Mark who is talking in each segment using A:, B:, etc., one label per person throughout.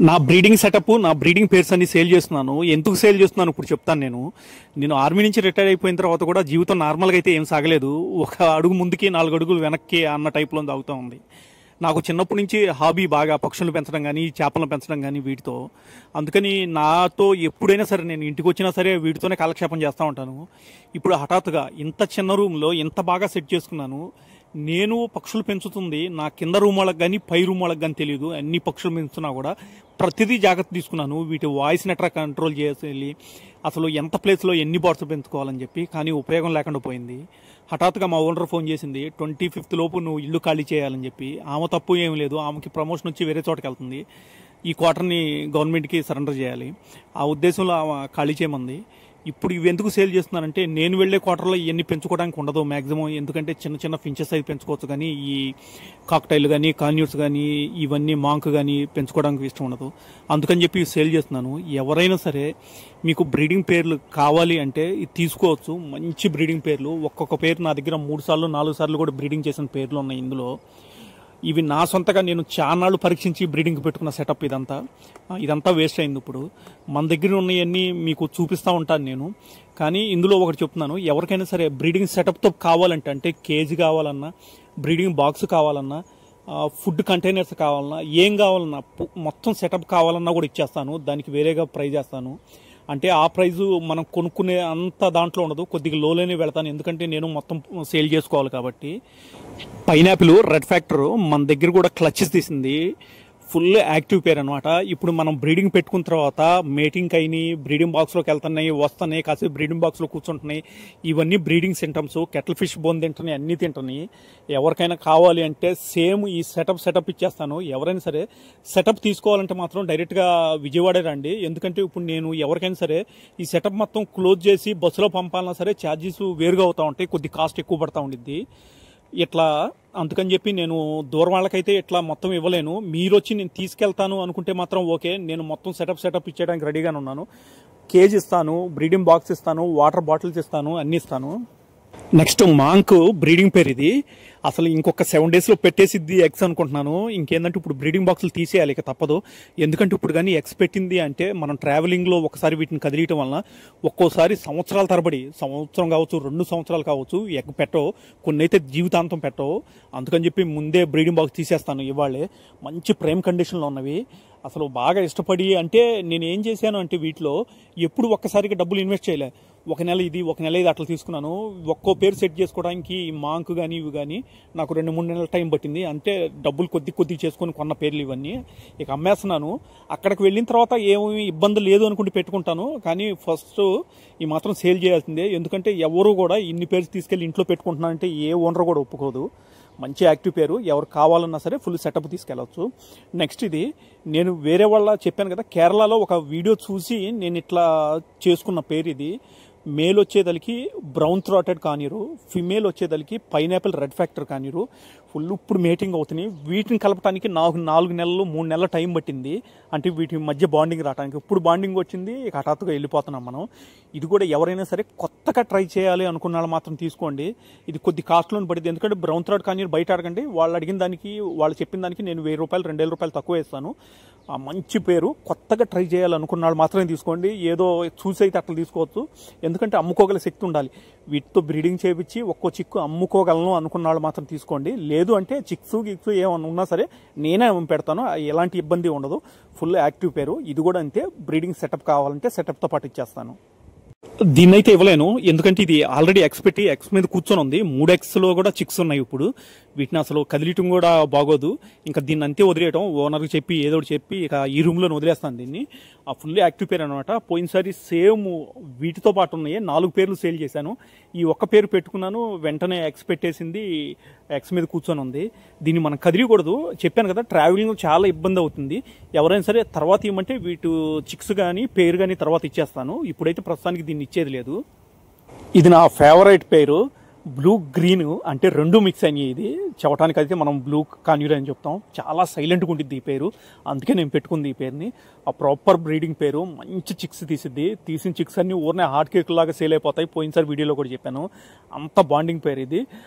A: నా breeding setup, నా breeding pairs అన్ని సేల్ చేస్తున్నాను. ఎందుకు సేల్ చేస్తున్నాను ఇప్పుడు చెప్తాను. నేను ఆర్మీ నుంచి రిటైర్ అయిపోయిన తర్వాత కూడా జీవితం నార్మల్గా అయితే ఏం సాగలేదు. ఒక అడుగు ముందుకి 4 అడుగులు వెనక్కి అన్న టైప్లో సాగుతూ ఉంది. నాకు చిన్నప్పటి నుంచి హాబీ బాగా పక్షులను పెంచడం కానీ, చేపలను పెంచడం కానీ వీటితో. అందుకని నాతో ఎప్పుడైనా సరే నేను ఇంటికి వచ్చినా సరే వీటితోనే కాలక్షేపం చేస్తూ ఉంటాను. ఇప్పుడు హఠాత్తుగా ఇంత చిన్న రూమ్లో ఇంత బాగా సెట్ చేసుకున్నాను. నేను పక్షులు పెంచుతుంది నా కింద రూమ్ వాళ్ళకి కానీ పై రూమ్ వాళ్ళకి కానీ తెలియదు. అన్ని పక్షులు పెంచుతున్నా కూడా ప్రతిదీ జాగ్రత్త తీసుకున్నాను. వీటి వాయిస్ని ఎట్లా కంట్రోల్ చేయాలి, అసలు ఎంత ప్లేస్లో ఎన్ని బర్డ్స్ పెంచుకోవాలని చెప్పి. కానీ ఉపయోగం లేకుండా పోయింది. హఠాత్తుగా మా ఓనర్ ఫోన్ చేసింది, 25th లోపు నువ్వు ఇల్లు ఖాళీ చేయాలని చెప్పి. ఆమె తప్పు ఏం లేదు, ఆమెకి ప్రమోషన్ వచ్చి వేరే చోటకి వెళ్తుంది. ఈ క్వార్టర్ని గవర్నమెంట్కి సరెండర్ చేయాలి. ఆ ఉద్దేశంలో ఆమె ఖాళీ చేయమంది. ఇప్పుడు ఇవి ఎందుకు సేల్ చేస్తున్నానంటే, నేను వెళ్లే క్వార్టర్లో ఇవన్నీ పెంచుకోవడానికి ఉండదు మ్యాక్సిమం. ఎందుకంటే చిన్న చిన్న ఫించెస్ అయితే పెంచుకోవచ్చు, కానీ ఈ కాక్టైల్ కానీ, కాన్యూట్స్ కానీ, ఇవన్నీ మాంక్ కానీ పెంచుకోవడానికి ఇష్టం ఉండదు. అందుకని చెప్పి సేల్ చేస్తున్నాను. ఎవరైనా సరే మీకు బ్రీడింగ్ పేర్లు కావాలి అంటే ఇది తీసుకోవచ్చు. మంచి బ్రీడింగ్ పేర్లు. ఒక్కొక్క పేరు నా దగ్గర 3 సార్లు 4 సార్లు కూడా బ్రీడింగ్ చేసిన పేర్లు ఉన్నాయి ఇందులో. ఇవి నా సొంతగా నేను చానాళ్ళు పరీక్షించి బ్రీడింగ్ పెట్టుకున్న సెటప్. ఇదంతా వేస్ట్ అయింది. ఇప్పుడు మన దగ్గర ఉన్నవన్నీ మీకు చూపిస్తూ ఉంటాను నేను. కానీ ఇందులో ఒకటి చెప్తున్నాను, ఎవరికైనా సరే బ్రీడింగ్ సెటప్తో కావాలంటే, అంటే కేజీ కావాలన్నా, బ్రీడింగ్ బాక్స్ కావాలన్నా, ఫుడ్ కంటైనర్స్ కావాలన్నా, ఏం కావాలన్నా, మొత్తం సెటప్ కావాలన్నా కూడా ఇచ్చేస్తాను. దానికి వేరేగా ప్రైజ్ చేస్తాను. అంటే ఆ ప్రైజు మనం కొనుక్కునే అంత దాంట్లో ఉండదు, కొద్దిగా లోలోనే వెళ్తాను. ఎందుకంటే నేను మొత్తం సేల్ చేసుకోవాలి కాబట్టి. పైనాపిల్ రెడ్ ఫ్యాక్టర్ మన దగ్గర కూడా క్లచెస్ తీసింది. ఫుల్ యాక్టివ్ పేరు అనమాట. ఇప్పుడు మనం బ్రీడింగ్ పెట్టుకున్న తర్వాత మేటింగ్ అయినాయి, బ్రీడింగ్ బాక్స్లోకి వెళ్తున్నాయి, వస్తున్నాయి, కాసేపు బ్రీడింగ్ బాక్స్లో కూర్చుంటున్నాయి. ఇవన్నీ breeding symptoms. Kettle fish bone తింటున్నాయి, అన్నీ తింటున్నాయి. ఎవరికైనా కావాలి అంటే సేమ్ ఈ సెటప్ ఇచ్చేస్తాను. ఎవరైనా సరే సెటప్ తీసుకోవాలంటే మాత్రం డైరెక్ట్గా విజయవాడ రండి. ఎందుకంటే ఇప్పుడు నేను ఎవరికైనా సరే ఈ సెటప్ మొత్తం క్లోజ్ చేసి బస్సులో పంపాలన్నా సరే ఛార్జెస్ వేరుగా అవుతూ ఉంటాయి, కొద్ది కాస్ట్ ఎక్కువ పడతా ఉండిద్ది ఇట్లా. అందుకని చెప్పి నేను దూరం వాళ్ళకైతే ఇట్లా మొత్తం ఇవ్వలేను. మీరు వచ్చి నేను తీసుకెళ్తాను అనుకుంటే మాత్రం ఓకే, నేను మొత్తం సెటప్ ఇచ్చేయడానికి రెడీగానే ఉన్నాను. కేజ్ ఇస్తాను, బ్రీడింగ్ బాక్స్ ఇస్తాను, వాటర్ బాటిల్స్ ఇస్తాను, అన్నీ ఇస్తాను. నెక్స్ట్ మాంక్ బ్రీడింగ్ పేరు ఇది. అసలు ఇంకొక 7 daysలో పెట్టేసిద్ది ఎగ్స్ అనుకుంటున్నాను. ఇంకేందంటే ఇప్పుడు బ్రీడింగ్ బాక్సులు తీసేయాలి, ఇక తప్పదు. ఎందుకంటే ఇప్పుడు కానీ ఎగ్స్ పెట్టింది అంటే మనం ట్రావెలింగ్లో ఒకసారి వీటిని కదిలియటం వలన ఒక్కోసారి సంవత్సరాల తరబడి, సంవత్సరం కావచ్చు, 2 సంవత్సరాలు కావచ్చు, ఎగ్ పెట్టవు. కొన్ని అయితే జీవితాంతం పెట్టవు. అందుకని చెప్పి ముందే బ్రీడింగ్ బాక్స్ తీసేస్తాను ఇవాళే. మంచి ప్రైమ్ కండిషన్లో ఉన్నవి. అసలు బాగా ఇష్టపడి, అంటే నేను ఏం చేశాను అంటే వీటిలో ఎప్పుడు ఒక్కసారిగా డబ్బులు ఇన్వెస్ట్ చేయలే. ఒక నెల ఇది అట్లా తీసుకున్నాను. ఒక్కో పేరు సెట్ చేసుకోవడానికి మాంక్ కానీ ఇవి కానీ నాకు 2-3 నెలల టైం పట్టింది. అంటే డబ్బులు కొద్ది చేసుకొని కొన్న పేర్లు ఇవన్నీ. ఇక అమ్మేస్తున్నాను. అక్కడికి వెళ్ళిన తర్వాత ఏమీ ఇబ్బంది లేదు అనుకుంటే పెట్టుకుంటాను. కానీ ఫస్ట్ ఈ మాత్రం సేల్ చేయాల్సిందే. ఎందుకంటే ఎవరు కూడా ఇన్ని పేర్లు తీసుకెళ్ళి ఇంట్లో పెట్టుకుంటున్నానంటే ఏ ఓనర్ కూడా ఒప్పుకోదు. మంచి యాక్టివ్ పేరు. ఎవరు కావాలన్నా సరే ఫుల్ సెటప్ తీసుకెళ్ళవచ్చు. నెక్స్ట్ ఇది నేను వేరే వాళ్ళ చెప్పాను కదా, కేరళలో ఒక వీడియో చూసి నేను ఇట్లా చేసుకున్న పేరు ఇది. మేల్ వచ్చేదలికి బ్రౌన్ థ్రాటెడ్ కానీరు, ఫిమేల్ వచ్చేదలికి pineapple red factor conure. Full ఇప్పుడు మేటింగ్ అవుతున్నాయి. వీటిని కలపడానికి నాకు 4 నెలలు 3 నెలల టైం పట్టింది. అంటే వీటి మధ్య బాండింగ్ రావడానికి. ఇప్పుడు బాండింగ్ వచ్చింది, ఇక హఠాత్తుగా వెళ్ళిపోతున్నాం మనం. ఇది కూడా ఎవరైనా సరే కొత్తగా ట్రై చేయాలి అనుకున్న వాళ్ళు మాత్రం తీసుకోండి. ఇది కొద్ది కాస్ట్లోనే పడింది. ఎందుకంటే బ్రౌన్ థ్రాట్ కానీరు బయట అడగండి, వాళ్ళు అడిగిన దానికి, వాళ్ళు చెప్పిన దానికి నేను 1000 రూపాయలు 2000 రూపాయలు తక్కువ ఇస్తాను. మంచి పేరు. కొత్తగా ట్రై చేయాలనుకున్న వాళ్ళు మాత్రమే తీసుకోండి. ఏదో చూసి అయితే అట్లా తీసుకోవచ్చు. ఎందుకంటే అమ్ముకోగల శక్తి ఉండాలి. వీటితో బ్రీడింగ్ చేయించి ఒక్కో చిక్కు అమ్ముకోగలను అనుకున్న వాళ్ళు మాత్రం తీసుకోండి. లేదు అంటే చిక్స్ ఏమన్నా ఉన్నా సరే నేనే పెడతాను, ఎలాంటి ఇబ్బంది ఉండదు. ఫుల్ యాక్టివ్ పేరు. ఇది కూడా అంతే. బ్రీడింగ్ సెటప్ కావాలంటే సెటప్తో పాటు ఇచ్చేస్తాను. దీన్నైతే ఇవ్వలేను, ఎందుకంటే ఇది ఆల్రెడీ ఎక్స్ పెట్టి ఎక్స్ మీద కూర్చొని ఉంది. 3 ఎగ్స్లో కూడా చిక్స్ ఉన్నాయి. ఇప్పుడు వీటిని అసలు కదిలియటం కూడా బాగోదు. ఇంకా దీన్ని అంతే వదిలేయటం, ఓనర్కి చెప్పి ఏదో చెప్పి ఇక ఈ రూమ్లో వదిలేస్తాను దీన్ని. ఆ ఫుల్ యాక్టివ్ పేరు అనమాట. పోయినసారి సేమ్ వీటితో పాటు ఉన్నాయి 4 పేర్లు సేల్ చేశాను. ఈ ఒక్క పేరు పెట్టుకున్నాను, వెంటనే ఎక్స్ పెట్టేసింది, ఎక్స్ మీద కూర్చొని ఉంది. దీన్ని మనం కదిలియకూడదు. చెప్పాను కదా, ట్రావెలింగ్ చాలా ఇబ్బంది అవుతుంది. ఎవరైనా సరే తర్వాత ఇవ్వమంటే వీటి చిక్స్ కానీ పేరు కానీ తర్వాత ఇచ్చేస్తాను. ఇప్పుడైతే ప్రస్తుతానికి దీన్ని ఇచ్చేది లేదు. ఇది నా ఫేవరెట్ పేరు, బ్లూ గ్రీన్. అంటే 2 మిక్స్ అయినాయి. ఇది చెప్పడానికి అయితే మనం బ్లూ కాన్యూర్ అని చెప్తాం. చాలా సైలెంట్గా ఉంటుంది ఈ పేరు, అందుకే నేను పెట్టుకుంది ఈ పేరుని. ఆ ప్రాపర్ బ్రీడింగ్ పేరు. మంచి చిక్స్ తీసిద్ది. తీసిన చిక్స్ అన్ని ఊరినే హార్ట్ కేక్ లాగా సేల్ అయిపోతాయి. పోయినసారి వీడియోలో కూడా చెప్పాను. అంత బాండింగ్ పేరు ఇది.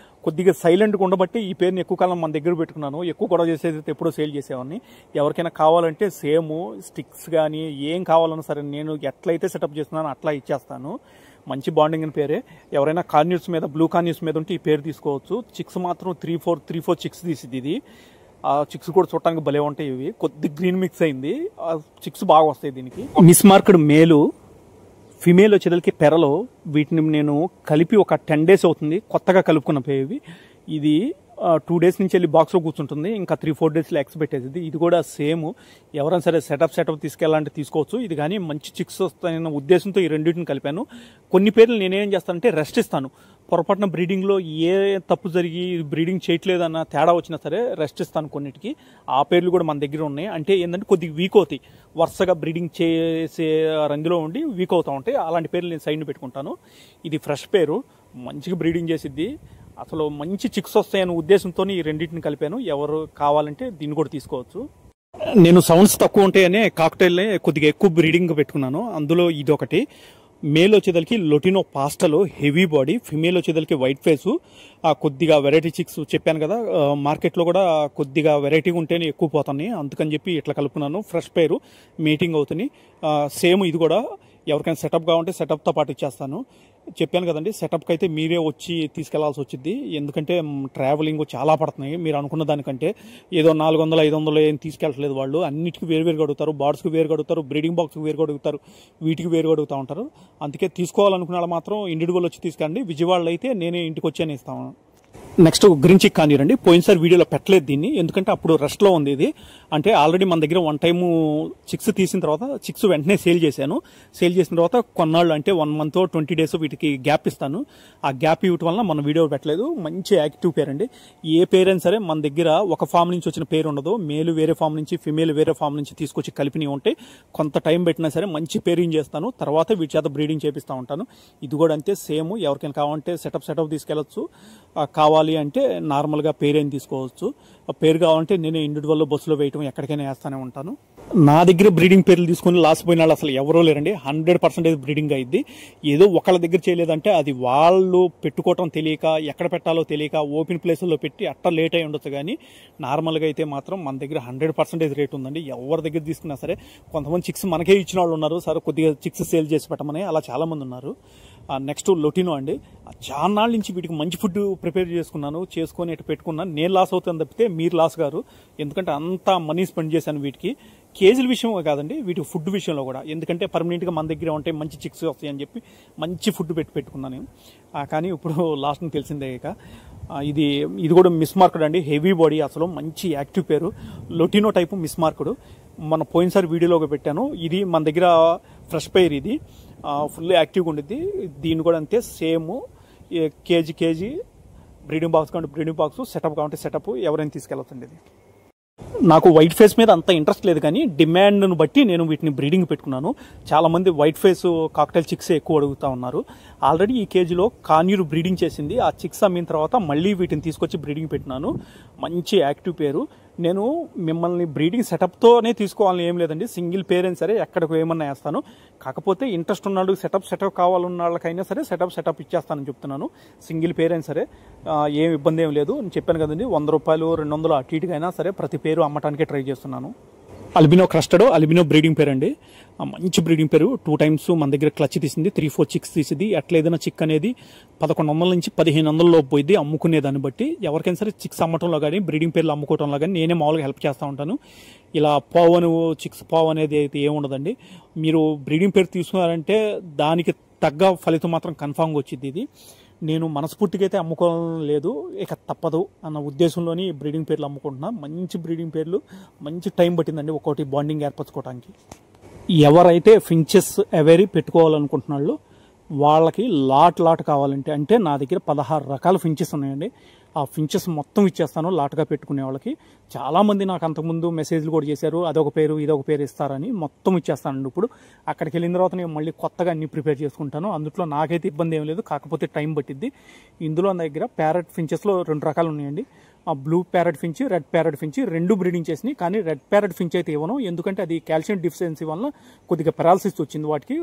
A: కొద్దిగా సైలెంట్గా ఉండబట్టి ఈ పేరుని ఎక్కువ కాలం మన దగ్గర పెట్టుకున్నాను. ఎక్కువ గొడవ చేసేది ఎప్పుడో సేల్ చేసేవాడిని. ఎవరికైనా కావాలంటే సేమ్ స్టిక్స్ కానీ ఏం కావాలన్నా సరే నేను ఎట్లయితే సెటప్ చేస్తున్నానో అట్లా ఇచ్చేస్తాను. మంచి బాండింగ్ అని పేరే. ఎవరైనా కార్న్యూస్ మీద బ్లూ కార్న్యూస్ మీద ఉంటే ఈ పేరు తీసుకోవచ్చు. చిక్స్ మాత్రం 3-4 చిక్స్ తీసిద్ది ఇది. ఆ చిక్స్ కూడా చూడటానికి భలే ఉంటాయి. ఇవి కొద్ది గ్రీన్ మిక్స్ అయింది. ఆ చిక్స్ బాగా వస్తాయి దీనికి. మిస్ మార్క్డ్ మేలు ఫిమేల్ వచ్చేదలికి పెరలో వీటిని నేను కలిపి ఒక 10 days అవుతుంది కొత్తగా కలుపుకున్న పేవి. ఇది 2 days నుంచి వెళ్ళి బాక్స్లో కూర్చుంటుంది. ఇంకా 3-4 daysలో ఎక్స్ పెట్టేది. ఇది కూడా సేమ్. ఎవరైనా సరే సెటప్ తీసుకెళ్ళాలంటే తీసుకోవచ్చు. ఇది కానీ మంచి చిక్స్ వస్తాయన్న ఉద్దేశంతో ఈ రెండింటిని కలిపాను. కొన్ని పేర్లు నేనేం చేస్తానంటే రెస్ట్ ఇస్తాను. పొరపాటున బ్రీడింగ్లో ఏ తప్పు జరిగి బ్రీడింగ్ చేయట్లేదన్న తేడా వచ్చినా సరే రెస్ట్ ఇస్తాను కొన్నిటికి. ఆ పేర్లు కూడా మన దగ్గర ఉన్నాయి. అంటే ఏంటంటే కొద్దిగా వీక్ అవుతాయి, వరుసగా బ్రీడింగ్ చేసే రంగులో ఉండి వీక్ అవుతూ ఉంటాయి. అలాంటి పేర్లు నేను సైడ్ని పెట్టుకుంటాను. ఇది ఫ్రెష్ పేరు, మంచిగా బ్రీడింగ్ చేసిద్ది. అసలు మంచి చిక్స్ వస్తాయనే ఉద్దేశంతో ఈ రెండింటిని కలిపాను. ఎవరు కావాలంటే దీన్ని కూడా తీసుకోవచ్చు. నేను సౌండ్స్ తక్కువ ఉంటాయనే కాక్టైల్ని కొద్దిగా ఎక్కువ బ్రీడింగ్ పెట్టుకున్నాను. అందులో ఇది ఒకటి. మేల్ వచ్చేదలికి లొటినో పాస్టలో హెవీ బాడీ, ఫిమేల్ వచ్చేదలికి వైట్ ఫేసు. కొద్దిగా వెరైటీ చిక్స్ చెప్పాను కదా, మార్కెట్లో కూడా కొద్దిగా వెరైటీగా ఉంటేనే ఎక్కువ పోతున్నాయి. అందుకని చెప్పి ఇట్లా కలుపుకున్నాను. ఫ్రెష్ పేరు, మీటింగ్ అవుతుంది. సేమ్ ఇది కూడా ఎవరికైనా సెటప్ కావాలంటే సెటప్తో పాటు ఇచ్చేస్తాను. చెప్పాను కదండి, సెటప్కి అయితే మీరే వచ్చి తీసుకెళ్లాల్సి వచ్చింది. ఎందుకంటే ట్రావెలింగ్ చాలా పడుతున్నాయి. మీరు అనుకున్న దానికంటే ఏదో 400-500 ఏం తీసుకెళ్ళట్లేదు వాళ్ళు. అన్నిటికీ వేరువేరుగా అడుగుతారు. బార్డ్స్కి వేరుగా అడుగుతారు, బ్రీడింగ్ బాక్స్కి వేరుగా అడుగుతారు, వీటికి వేరుగా అడుగుతూ ఉంటారు. అందుకే తీసుకోవాలనుకున్న వాళ్ళు మాత్రం ఇండివిజువల్ వచ్చి తీసుకెళ్ళండి. విజయవాడలో అయితే నేనే ఇంటికి వచ్చి ఇస్తాను. నెక్స్ట్ గ్రీన్ చిక్ కానిరండి. పోయినసారి వీడియోలో పెట్టలేదు దీన్ని, ఎందుకంటే అప్పుడు రెస్ట్లో ఉంది ఇది. అంటే ఆల్రెడీ మన దగ్గర 1 time చిక్స్ తీసిన తర్వాత చిక్స్ వెంటనే సేల్ చేశాను. సేల్ చేసిన తర్వాత కొన్నాళ్ళు అంటే 1 month 20 days వీటికి గ్యాప్ ఇస్తాను. ఆ గ్యాప్ ఇవ్వటం వల్ల మన వీడియో పెట్టలేదు. మంచి యాక్టివ్ పేరు అండి. ఏ పేరైనా సరే మన దగ్గర ఒక ఫామ్ నుంచి వచ్చిన పేరు ఉండదు. మేలు వేరే ఫామ్ నుంచి, ఫిమేల్ వేరే ఫామ్ నుంచి తీసుకొచ్చి కలిపినవి ఉంటే కొంత టైం పెట్టినా సరే మంచి పేరింగ్ చేస్తాను. తర్వాత వీటి చేత బ్రీడింగ్ చేపిస్తూ ఉంటాను. ఇది కూడా అంతే సేమ్. ఎవరికైనా కావాలంటే సెటప్ తీసుకెళ్ళచ్చు. కావాలి అంటే నార్మల్గా పేరేం తీసుకోవచ్చు. పేరు కావాలంటే నేను ఇండివిజువల్లో బస్సులో వేయటం ఎక్కడికైనా వేస్తూనే ఉంటాను. నా దగ్గర బ్రీడింగ్ పేర్లు తీసుకుని లాస్ పోయిన వాళ్ళు అసలు ఎవరో లేరండి. 100% బ్రీడింగ్ అయింది. ఏదో ఒకళ్ళ దగ్గర చేయలేదంటే అది వాళ్ళు పెట్టుకోవటం తెలియక, ఎక్కడ పెట్టాలో తెలియక ఓపెన్ ప్లేసుల్లో పెట్టి అట్ట లేట్ అయి ఉండొచ్చు. కానీ నార్మల్గా అయితే మాత్రం మన దగ్గర 100% రేట్ ఉందండి. ఎవరి దగ్గర తీసుకున్నా సరే. కొంతమంది చిక్స్ మనకే ఇచ్చిన వాళ్ళు ఉన్నారు, సరే కొద్దిగా చిక్స్ సేల్ చేసి పెట్టమని, అలా చాలామంది ఉన్నారు. నెక్స్ట్ లొటినో అండి. చాలా నాళ్ళ నుంచి వీటికి మంచి ఫుడ్ ప్రిపేర్ చేసుకొని ఇటు పెట్టుకున్నాను. నేను లాస్ అవుతాను తప్పితే మీరు లాస్ గారు. ఎందుకంటే అంత మనీ స్పెండ్ చేశాను వీటికి. కేజీల విషయం కాదండి, వీటి ఫుడ్ విషయంలో కూడా. ఎందుకంటే పర్మనెంట్గా మన దగ్గర ఉంటే మంచి చిక్స్ వస్తాయని చెప్పి మంచి ఫుడ్ పెట్టుకున్నాను. కానీ ఇప్పుడు లాస్ట్ని తెలిసిందే. ఇక ఇది కూడా మిస్ మార్క్డ్ అండి. హెవీ బాడీ, అసలు మంచి యాక్టివ్ పేరు. లొటినో టైపు మిస్ మార్క్డ్. మన పోయినసారి వీడియోలోకి పెట్టాను. ఇది మన దగ్గర ఫ్రెష్ పేరు. ఇది ఫుల్ యాక్టివ్గా ఉండిద్ది. దీన్ని కూడా అంతే సేమ్. కేజీ బ్రీడింగ్ బాక్స్ కావాలంటే బ్రీడింగ్ బాక్స్, సెటప్ కావాలంటే సెటప్, ఎవరైనా తీసుకెళ్ళొచ్చండి. ఇది నాకు వైట్ ఫేస్ మీద అంత ఇంట్రెస్ట్ లేదు, కానీ డిమాండ్ను బట్టి నేను వీటిని బ్రీడింగ్ పెట్టుకున్నాను. చాలామంది వైట్ ఫేస్ కాక్టైల్ చిక్స్ ఎక్కువ అడుగుతూ ఉన్నారు. ఆల్రెడీ ఈ కేజీలో కాన్యూర్ బ్రీడింగ్ చేసింది. ఆ చిక్స్ అమ్మిన తర్వాత మళ్ళీ వీటిని తీసుకొచ్చి బ్రీడింగ్ పెట్టినాను. మంచి యాక్టివ్ పేరు. నేను మిమ్మల్ని బ్రీడింగ్ సెటప్తోనే తీసుకోవాలని ఏం లేదండి. సింగిల్ పేరైనా సరే ఎక్కడికి ఏమన్నా వేస్తాను. కాకపోతే ఇంట్రెస్ట్ ఉన్నాడు, సెటప్ కావాలన్న వాళ్ళకైనా సరే సెటప్ ఇచ్చేస్తానని చెప్తున్నాను. సింగిల్ పేరైనా సరే ఏం ఇబ్బంది ఏం లేదు. నేను చెప్పాను కదండి, 100 రూపాయలు 200 అటు ఇటుకైనా సరే ప్రతి పేరు అమ్మటానికే ట్రై చేస్తున్నాను. అల్బినో క్రస్టెడ్, అల్బినో బ్రీడింగ్ పేరు అండి. మంచి బ్రీడింగ్ పేరు. 2 times మన దగ్గర క్లచ్ తీసింది, 3-4 చిక్స్ తీసింది. ఎట్లా ఏదైనా చిక్ అనేది 1100 నుంచి 1500 లోపు పోయింది అమ్ముకునే దాన్ని బట్టి. ఎవరికైనా సరే చిక్స్ అమ్మటంలో కానీ బ్రీడింగ్ పేర్లు అమ్ముకోవడంలో కానీ నేనే మామూలుగా హెల్ప్ చేస్తూ ఉంటాను. ఇలా చిక్స్ పావు అనేది అయితే ఏముండదండి. మీరు బ్రీడింగ్ పేరు తీసుకున్నారంటే దానికి తగ్గ ఫలితం మాత్రం కన్ఫామ్గా వచ్చింది. ఇది నేను మనస్ఫూర్తిగా అయితే అమ్ముకోవడం లేదు, ఇక తప్పదు అన్న ఉద్దేశంలోని బ్రీడింగ్ పేర్లు అమ్ముకుంటున్నా. మంచి బ్రీడింగ్ పేర్లు, మంచి టైం పట్టిందండి ఒక్కోటి బాండింగ్ ఏర్పరచుకోవడానికి. ఎవరైతే ఫించెస్ ఎవరీ పెట్టుకోవాలనుకుంటున్నారో వాళ్ళకి లాట్ కావాలంటే, అంటే నా దగ్గర 16 రకాల ఫించెస్ ఉన్నాయండి. ఆ ఫించెస్ మొత్తం ఇచ్చేస్తాను లాట్గా పెట్టుకునే వాళ్ళకి. చాలామంది నాకు అంతకుముందు మెసేజ్లు కూడా చేశారు, అదొక పేరు ఇదొక పేరు ఇస్తారని. మొత్తం ఇచ్చేస్తానండి. ఇప్పుడు అక్కడికి వెళ్ళిన తర్వాత నేను మళ్ళీ కొత్తగా అన్ని ప్రిపేర్ చేసుకుంటాను. అందులో నాకైతే ఇబ్బంది ఏం లేదు, కాకపోతే టైం పట్టిద్ది. ఇందులో నా దగ్గర ప్యారెట్ ఫించెస్లో 2 రకాలు ఉన్నాయండి. ఆ blue parrot Finch, red parrot Finch 2 breeding చేసినాయి. కానీ రెడ్ ప్యారెట్ ఫించ్ అయితే ఇవ్వను, ఎందుకంటే అది కాల్షియం డిఫిషియన్సీ వల్ల కొద్దిగా పెరాలసిస్ వచ్చింది. వాటికి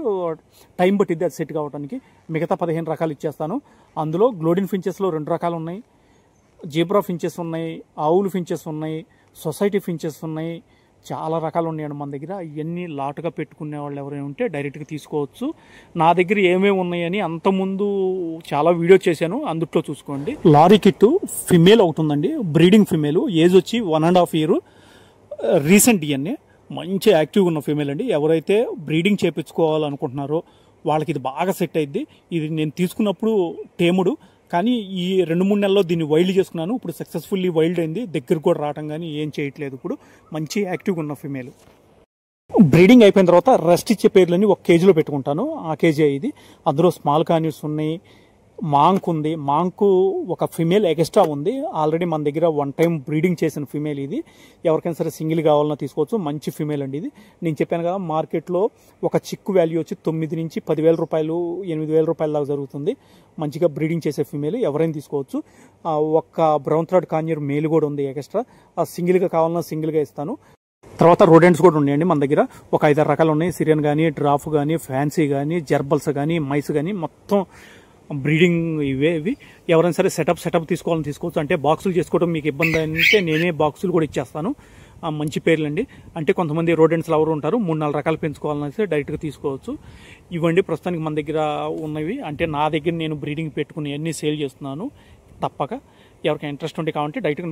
A: టైం పట్టిద్ది అది సెట్ కావడానికి. మిగతా 15 రకాలు ఇచ్చేస్తాను. అందులో గ్లోడిన్ ఫించెస్లో 2 రకాలు ఉన్నాయి. జీబ్రా ఫించెస్ ఉన్నాయి, ఆవులు ఫించెస్ ఉన్నాయి, సొసైటీ ఫించెస్ ఉన్నాయి, చాలా రకాలు ఉన్నాయండి మన దగ్గర. ఇవన్నీ లాటుగా పెట్టుకునే వాళ్ళు ఎవరైనా ఉంటే డైరెక్ట్గా తీసుకోవచ్చు. నా దగ్గర ఏమేమి ఉన్నాయని అంతకుముందు చాలా వీడియో చేశాను, అందుట్లో చూసుకోండి. లారీ కిట్టు ఫిమేల్ అవుతుందండి, బ్రీడింగ్ ఫిమేల్, ఏజ్ వచ్చి 1.5 year, రీసెంట్ ఇవన్నీ మంచి యాక్టివ్గా ఉన్న ఫిమేల్ అండి. ఎవరైతే బ్రీడింగ్ చేయించుకోవాలనుకుంటున్నారో వాళ్ళకి ఇది బాగా సెట్ అయింది. ఇది నేను తీసుకున్నప్పుడు టేముడు, కానీ ఈ 2-3 నెలల్లో దీన్ని వైల్డ్ చేసుకున్నాను. ఇప్పుడు సక్సెస్ఫుల్లీ వైల్డ్ అయింది, దగ్గరకు కూడా రావటం కానీ ఏం చేయట్లేదు. ఇప్పుడు మంచి యాక్టివ్గా ఉన్న ఫిమేల్. బ్రీడింగ్ అయిపోయిన తర్వాత రెస్ట్ ఇచ్చే పేర్లని 1 kg పెట్టుకుంటాను. ఆ కేజీ ఇది. అందులో స్మాల్ కాన్యూస్ ఉన్నాయి, మాంక్ ఉంది. మాంకు ఒక ఫిమేల్ ఎక్స్ట్రా ఉంది. ఆల్రెడీ మన దగ్గర 1 time బ్రీడింగ్ చేసిన ఫిమేల్ ఇది. ఎవరికైనా సరే సింగిల్ కావాలన్నా తీసుకోవచ్చు. మంచి ఫిమేల్ అండి ఇది. నేను చెప్పాను కదా, మార్కెట్లో ఒక చిక్కు వాల్యూ వచ్చి 9 నుంచి 10,000 రూపాయలు, 8,000 రూపాయల దాకా జరుగుతుంది. మంచిగా బ్రీడింగ్ చేసే ఫిమేల్ ఎవరైనా తీసుకోవచ్చు. ఒక బ్రౌన్ థ్రాడ్ కాన్యూర్ మేల్ కూడా ఉంది ఎక్స్ట్రా. సింగిల్గా కావాలన్నా సింగిల్గా ఇస్తాను. తర్వాత రోడెంట్స్ కూడా ఉన్నాయండి మన దగ్గర. ఒక 5-6 రకాలు ఉన్నాయి. సిరియన్ కానీ, డ్రాఫ్ కానీ, ఫ్యాన్సీ కానీ, జర్బల్స్ కానీ, మైస్ కానీ, మొత్తం బ్రీడింగ్ ఇవి. ఎవరైనా సరే సెటప్ తీసుకోవాలని తీసుకోవచ్చు. అంటే బాక్సులు చేసుకోవడం మీకు ఇబ్బంది అంటే నేనే బాక్సులు కూడా ఇచ్చేస్తాను. మంచి పేర్లండి. అంటే కొంతమంది రోడెంట్స్ ఎవరు ఉంటారు, 3-4 రకాలు పెంచుకోవాలని డైరెక్ట్గా తీసుకోవచ్చు. ఇవ్వండి ప్రస్తుతానికి మన దగ్గర ఉన్నవి. అంటే నా దగ్గర నేను బ్రీడింగ్ పెట్టుకుని అన్నీ సేల్ చేస్తున్నాను. తప్పక ఎవరికైనా ఇంట్రెస్ట్ ఉంటే కావాలంటే డైరెక్ట్గా